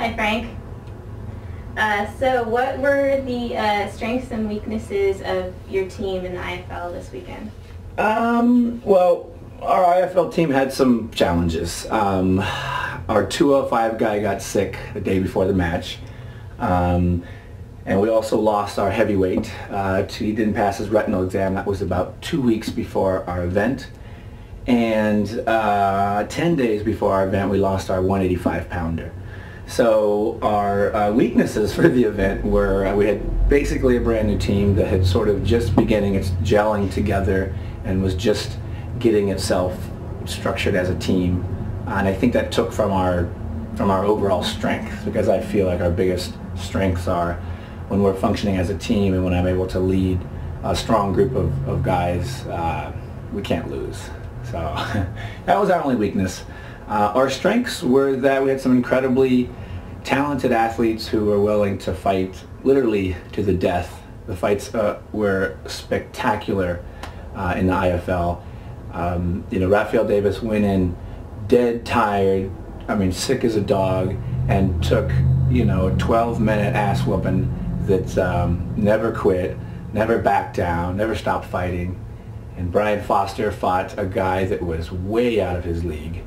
Hi, Frank. So what were the strengths and weaknesses of your team in the IFL this weekend? Well, our IFL team had some challenges. Our 205 guy got sick the day before the match. And we also lost our heavyweight. He didn't pass his retinal exam. That was about 2 weeks before our event. And 10 days before our event, we lost our 185-pounder. So our weaknesses for the event were we had basically a brand new team that had sort of just beginning its gelling together and was just getting itself structured as a team. And I think that took from our overall strength, because I feel like our biggest strengths are when we're functioning as a team and when I'm able to lead a strong group of guys, we can't lose. So that was our only weakness. Our strengths were that we had some incredibly talented athletes who were willing to fight literally to the death. The fights were spectacular in the IFL. Rafael Davis went in dead tired, sick as a dog, and took, a 12-minute ass whooping that never quit, never backed down, never stopped fighting. And Brian Foster fought a guy that was way out of his league.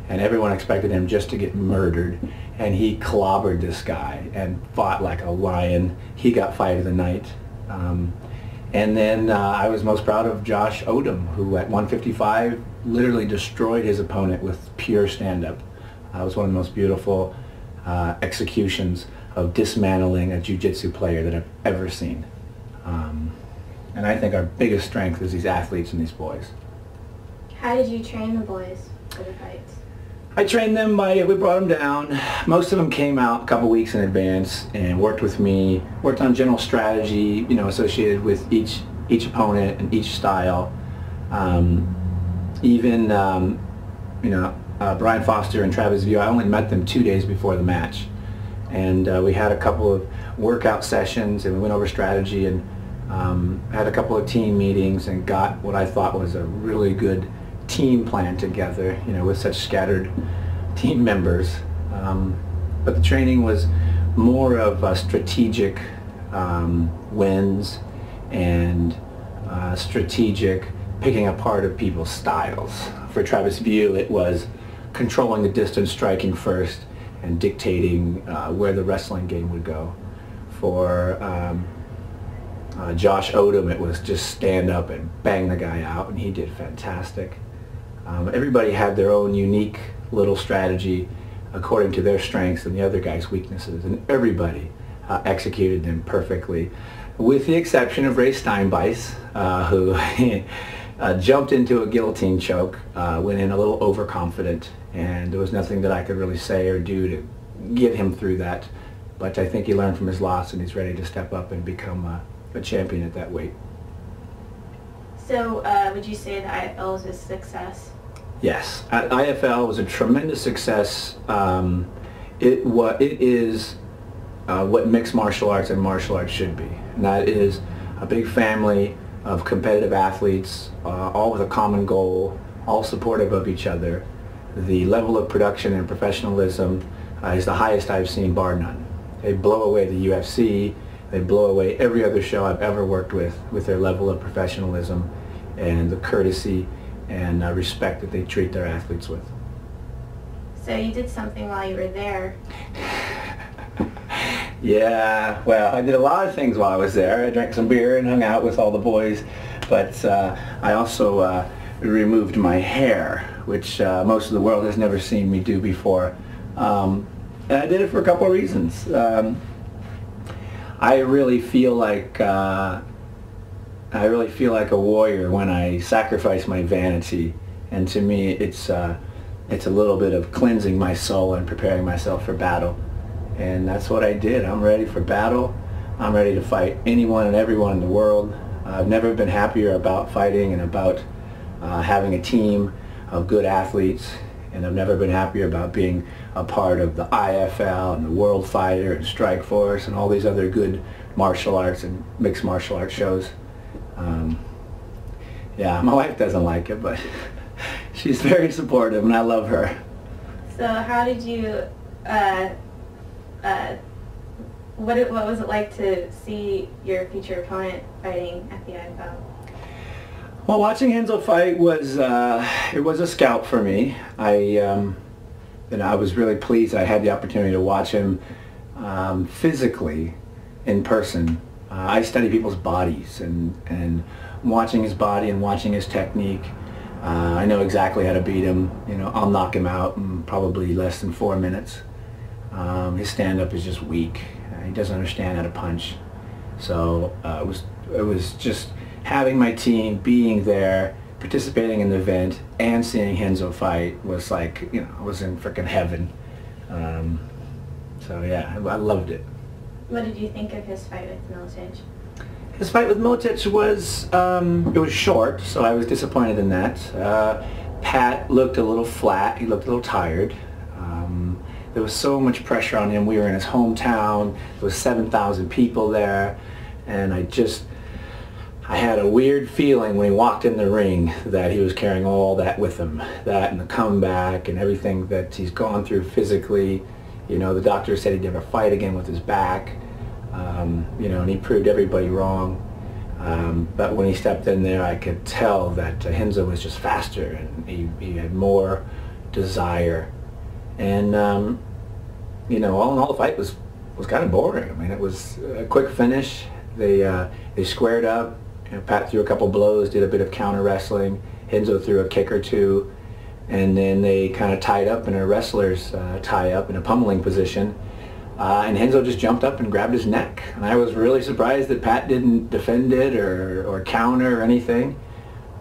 And everyone expected him just to get murdered. And he clobbered this guy and fought like a lion. He got fight of the night. And then I was most proud of Josh Odom, who at 155 literally destroyed his opponent with pure stand-up. It was one of the most beautiful executions of dismantling a jiu-jitsu player that I've ever seen. And I think our biggest strength is these athletes and these boys. How did you train the boys for the fights? I trained them we brought them down. Most of them came out a couple weeks in advance and worked with me, worked on general strategy, associated with each opponent and each style. Brian Foster and Travis View, I only met them 2 days before the match. And we had a couple of workout sessions and we went over strategy and had a couple of team meetings and got what I thought was a really good team plan together, with such scattered team members. But the training was more of strategic wins and strategic picking apart of people's styles. For Travis View, it was controlling the distance, striking first, and dictating where the wrestling game would go. For Josh Odom, it was just stand up and bang the guy out, and he did fantastic. Everybody had their own unique little strategy according to their strengths and the other guy's weaknesses, and everybody executed them perfectly, with the exception of Ray Steinbeiss, who jumped into a guillotine choke, went in a little overconfident, and there was nothing that I could really say or do to get him through that. But I think he learned from his loss, and he's ready to step up and become a champion at that weight. So would you say the IFL was a success? Yes, IFL was a tremendous success. It is what mixed martial arts and martial arts should be, and that is a big family of competitive athletes, all with a common goal, all supportive of each other. The level of production and professionalism is the highest I've seen, bar none. They blow away the UFC. They blow away every other show I've ever worked with their level of professionalism and the courtesy and respect that they treat their athletes with. So you did something while you were there. Yeah, well, I did a lot of things while I was there. I drank some beer and hung out with all the boys, but I also removed my hair, which most of the world has never seen me do before. And I did it for a couple of reasons. I really feel like a warrior when I sacrifice my vanity, and to me, it's a little bit of cleansing my soul and preparing myself for battle, and that's what I did. I'm ready for battle. I'm ready to fight anyone and everyone in the world. I've never been happier about fighting and about having a team of good athletes, and I've never been happier about being a part of the IFL and the World Fighter and Strike Force and all these other good martial arts and mixed martial arts shows. Yeah, my wife doesn't like it, but she's very supportive and I love her. So how did you uh, uh, what was it like to see your future opponent fighting at the IFL? Well, watching Renzo fight was it was a scout for me. I was really pleased I had the opportunity to watch him physically in person. I study people's bodies, and watching his body and watching his technique, I know exactly how to beat him. You know, I'll knock him out in probably less than 4 minutes. His stand-up is just weak. He doesn't understand how to punch. So it was just having my team, being there, participating in the event, and seeing Renzo fight was like, you know, I was in freaking heaven. So yeah, I loved it. What did you think of his fight with Miletich? His fight with Miletich was, it was short, so I was disappointed in that. Pat looked a little flat. He looked a little tired. There was so much pressure on him. We were in his hometown. There was 7,000 people there, and I had a weird feeling when he walked in the ring that he was carrying all that with him, that and the comeback and everything that he's gone through physically. You know, the doctor said he'd never fight again with his back, you know, and he proved everybody wrong. But when he stepped in there, I could tell that Renzo was just faster, and he had more desire. And, you know, all in all, the fight was kind of boring. I mean, it was a quick finish. They squared up. You know, Pat threw a couple blows, did a bit of counter wrestling. Renzo threw a kick or two, and then they kind of tied up in a wrestler's tie-up in a pummeling position. And Renzo just jumped up and grabbed his neck. And I was really surprised that Pat didn't defend it or counter or anything.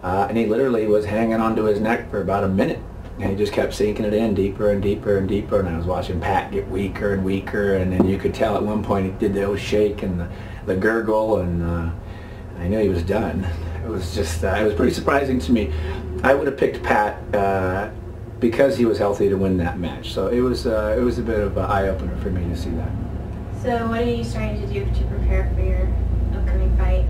And he literally was hanging onto his neck for about a minute. And he just kept sinking it in deeper and deeper and deeper. And I was watching Pat get weaker and weaker. And then you could tell at one point he did the old shake and the gurgle. And I knew he was done. It was just, it was pretty surprising to me. I would have picked Pat because he was healthy to win that match. So it was a bit of an eye-opener for me to see that. So what are you starting to do to prepare for your upcoming fight?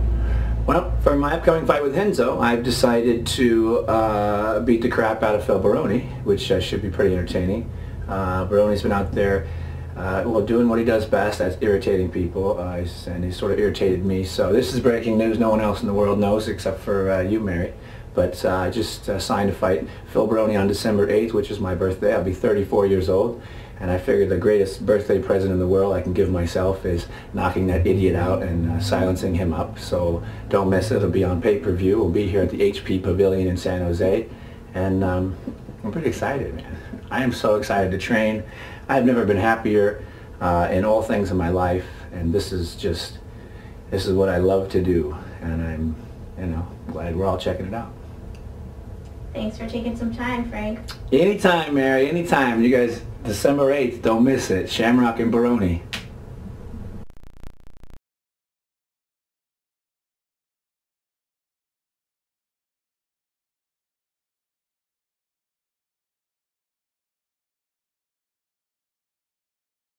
Well, for my upcoming fight with Renzo, I've decided to beat the crap out of Phil Baroni, which should be pretty entertaining. Baroni's been out there, well, doing what he does best, that's irritating people, and he's sort of irritated me. So this is breaking news no one else in the world knows except for you, Mary. But I just signed to fight Phil Baroni on December 8th, which is my birthday. I'll be 34 years old. And I figured the greatest birthday present in the world I can give myself is knocking that idiot out and silencing him up. So don't miss it. It'll be on pay-per-view. We'll be here at the HP Pavilion in San Jose. And I'm pretty excited, man. I am so excited to train. I've never been happier in all things in my life. And this is what I love to do. And I'm, you know, glad we're all checking it out. Thanks for taking some time, Frank. Anytime, Mary, anytime. You guys, December 8th, don't miss it. Shamrock and Baroni.